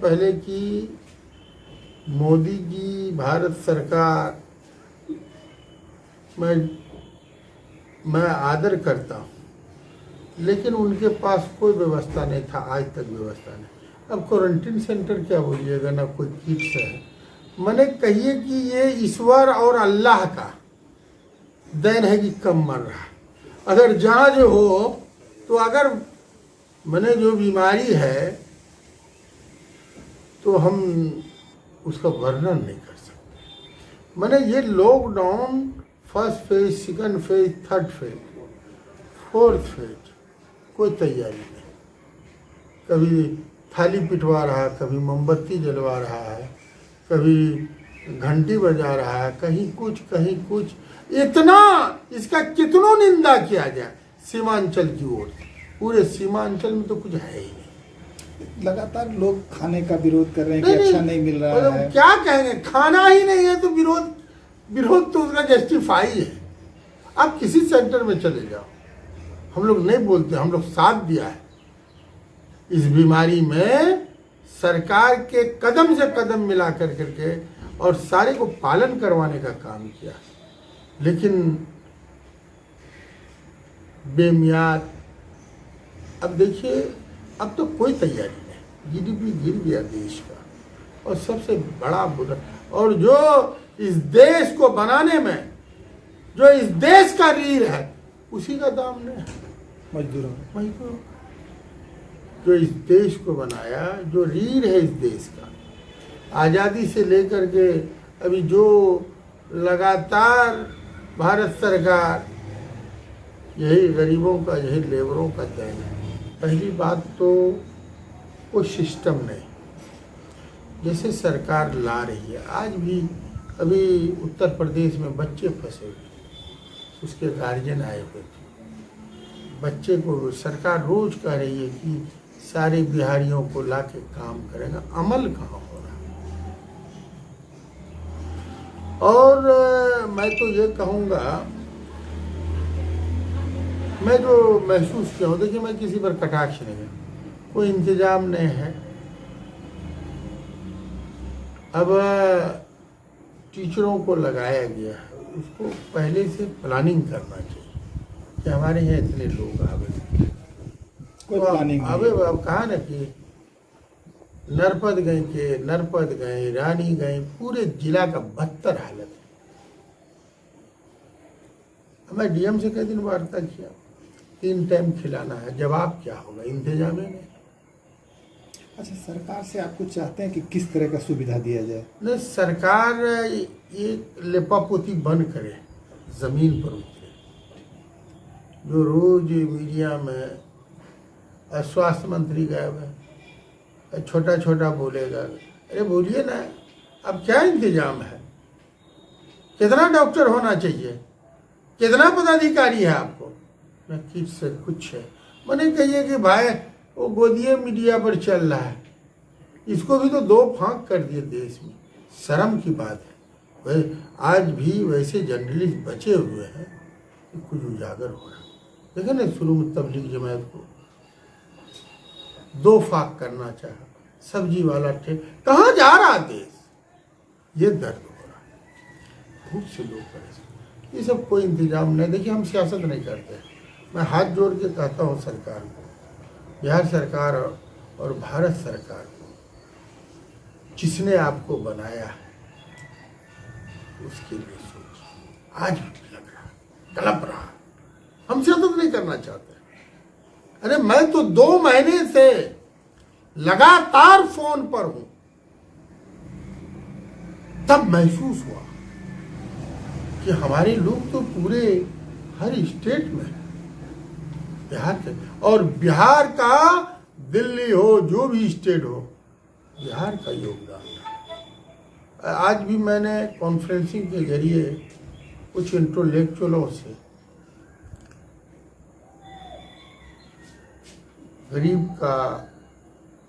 पहले कि मोदी की भारत सरकार मैं आदर करता हूँ, लेकिन उनके पास कोई व्यवस्था नहीं था, आज तक व्यवस्था नहीं। अब क्वारंटीन सेंटर क्या बोलिएगा, ना कोई किट्स है। मैंने कहिए कि ये ईश्वर और अल्लाह का देन है कि कम मर रहा। अगर जांच हो तो अगर मैंने जो बीमारी है तो हम उसका वर्णन नहीं कर सकते। मैंने ये lockdown first phase, second phase, third phase, fourth phase, कोई तैयारी नहीं। कभी थाली पिटवा रहा है, कभी मोमबत्ती जलवा रहा है, कभी घंटी बजा रहा है, कहीं कुछ। इतना इसका कितनों निंदा किया जाए सीमांचल की ओर से। पूरे सीमांचल में तो कुछ है ही नहीं। लगातार लोग खाने का विरोध कर रहे हैं कि अच्छा नहीं मिल रहा है। क्या कहेंगे, खाना ही नहीं है तो विरोध तो उसका जस्टिफाई है। आप किसी सेंटर में चले जाओ, हम लोग नहीं बोलते, हम लोग साथ दिया है इस बीमारी में, सरकार के कदम से कदम मिला करके और सारे को पालन करवाने का काम किया। लेकिन बेमियाद, अब देखिए, अब तो कोई तैयारी नहीं, जीडीपी गिर गया देश का। और सबसे बड़ा बुरा, और जो इस देश को बनाने में जो इस देश का रीढ़ है उसी का दाम नहीं है, मजदूरों। जो इस देश को बनाया, जो रीढ़ है इस देश का, आज़ादी से लेकर के अभी जो लगातार भारत सरकार यही गरीबों का, यही लेबरों का देन है। पहली बात तो कोई सिस्टम नहीं, जैसे सरकार ला रही है। आज भी अभी उत्तर प्रदेश में बच्चे फंसे हुए, उसके गार्जियन आए हुए थे। बच्चे को सरकार रोज कह रही है कि सारे बिहारियों को ला के काम करेगा, अमल कहाँ हो रहा। और मैं तो ये कहूँगा, मैं जो महसूस किया हूँ, देखिए मैं किसी पर कटाक्ष नहीं है, कोई इंतजाम नहीं है। अब टीचरों को लगाया गया है, उसको पहले से प्लानिंग करना चाहिए कि हमारे यहाँ इतने लोग आवे। कोई प्लानिंग आवे अब कहा ना कि नरपत गए, रानी गए, पूरे जिला का बदतर हालत है। मैं डीएम से कई दिन वार्ता किया, 3 टाइम खिलाना है, जवाब क्या होगा, इंतजाम है नहीं। अच्छा, सरकार से आप कुछ चाहते हैं कि किस तरह का सुविधा दिया जाए? नहीं, सरकार ये लेपापोती बंद करे, जमीन पर उतरे। जो रोज मीडिया में स्वास्थ्य मंत्री गए हुए, छोटा बोलेगा, अरे बोलिए ना, अब क्या इंतजाम है, कितना डॉक्टर होना चाहिए, कितना पदाधिकारी है आपको, न किस से कुछ है। मैंने कहिए कि भाई वो गोदिये मीडिया पर चल रहा है, इसको भी तो 2 फांक कर दिए देश में, शर्म की बात है। वह आज भी वैसे जर्नलिस्ट बचे हुए हैं कि कुछ उजागर हो रहा है। देखे ना, शुरू में तबलीग जमात को 2 फाक करना चाहा, सब्जी वाला कहाँ जा रहा देश, ये दर्द हो रहा है। बहुत से लोग परेशान, ये सब कोई इंतजाम नहीं। देखिए, हम सियासत नहीं करते, मैं हाथ जोड़ के कहता हूँ सरकार को, बिहार सरकार और भारत सरकार को, जिसने आपको बनाया है उसके लिए सोचिए। आज भी लग रहा, तड़प रहा, हम सियासत नहीं करना चाहते। अरे मैं तो 2 महीने से लगातार फोन पर हूं, तब महसूस हुआ कि हमारे लोग तो पूरे हर स्टेट में, बिहार के, और बिहार का दिल्ली हो, जो भी स्टेट हो, बिहार का योगदान है। आज भी मैंने कॉन्फ्रेंसिंग के जरिए कुछ इंटेलेक्चुअलों से गरीब का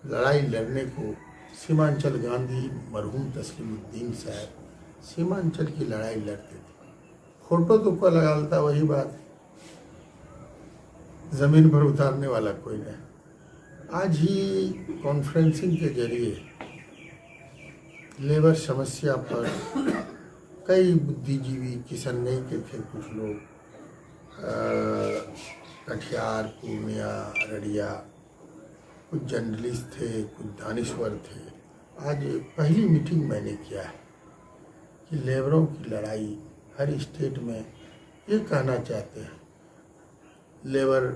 लड़ाई लड़ने को, सीमांचल गांधी, मरहूम तस्लीमुद्दीन साहब सीमांचल की लड़ाई लड़ते थे, फोटो तो को लगाता, वही बात, जमीन पर उतारने वाला कोई नहीं। आज ही कॉन्फ्रेंसिंग के जरिए लेबर समस्या पर कई बुद्धिजीवी, किशनगंज के थे कुछ लोग, कटिहार, पूर्णिया, अररिया, कुछ जर्नलिस्ट थे, कुछ दानिश्वर थे। आज पहली मीटिंग मैंने किया है कि लेबरों की लड़ाई हर स्टेट में, ये कहना चाहते हैं लेबर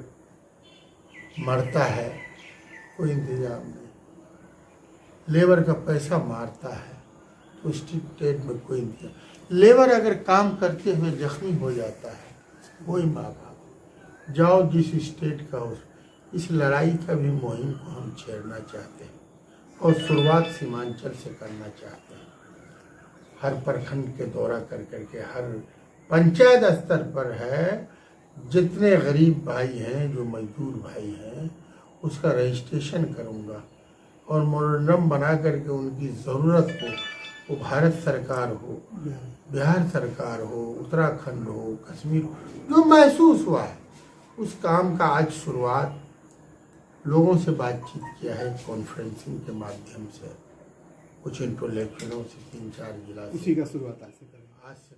मरता है, कोई इंतजाम नहीं, लेबर का पैसा मारता है तो स्टेट में कोई इंतजाम। लेबर अगर काम करते हुए जख्मी हो जाता है, कोई माँ बाप, जाओ जिस स्टेट का हो। इस लड़ाई का भी मुहिम को हम छेड़ना चाहते हैं और शुरुआत सीमांचल से करना चाहते हैं। हर प्रखंड के दौरा कर करके, हर पंचायत स्तर पर है, जितने गरीब भाई हैं, जो मजदूर भाई हैं, उसका रजिस्ट्रेशन करूंगा और मोरंडम बना करके उनकी ज़रूरत हो, वो भारत सरकार हो, बिहार सरकार हो, उत्तराखंड हो, कश्मीर, जो महसूस हुआ है, उस काम का आज शुरुआत लोगों से बातचीत किया है कॉन्फ्रेंसिंग के माध्यम से, कुछ इंटेलेक्चुअलों से 3-4 जिला से। उसी का शुरुआत आज से करें। आज से